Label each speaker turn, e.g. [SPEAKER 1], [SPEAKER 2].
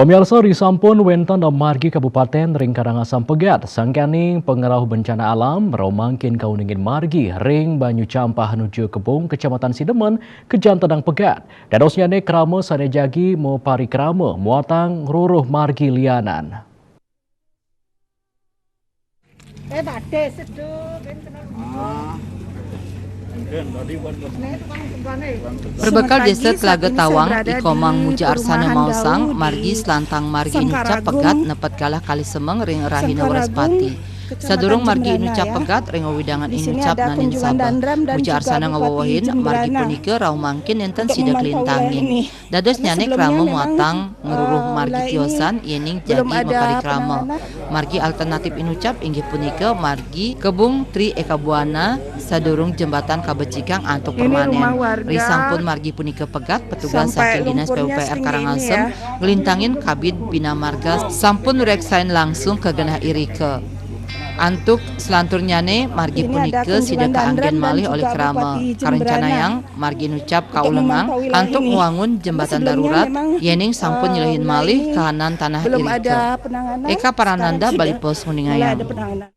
[SPEAKER 1] Pemirsa di Sampun Wenten dan Margi Kabupaten Ring Karangasem Pegat, sangkaning pengerau bencana alam meromangkin kauningin Margi ring Banyu Campah menuju Kebung Kecamatan Sidemen Kejan Tedang Pegat. Dadosnya ne krama sanejagi mo parikrama muatang ruruh Margi lianan.
[SPEAKER 2] Berbekal desa Telaga Tawang, Ikomang Muja Arsana Mausang, Margi Selantang Margi Nucap Pegat nepet kalah kali semeng ring Rahina Waraspati. Sadurung Margi Inucap Pegat ring widangan Inucap nanin Sabah. Muja Arsana ngawawahin Margi punike rau mangkin enten sidak lintangin. Dados nyanek krama muatang ngeruruh Margi tiosan yening jadi maparikrama. Margi alternatif Inucap inggih punike Margi Kebung Tri Eka Buana sadurung jembatan Kabecikang antuk permanen. Risampun Margi punike Pegat petugas saking Dinas PUPR Karangasem ngelintangin Kabid Bina Marga sampun reksain langsung ke genah irike. Antuk selanturnyane Margi punike sidak kaanggen malih oleh krama karencana yang Margi nucap kaulengang antuk nguangun jembatan darurat yening sampun nyelehin malih kahanan tanah irike. Eka Parananda Bali Pos Huningayang.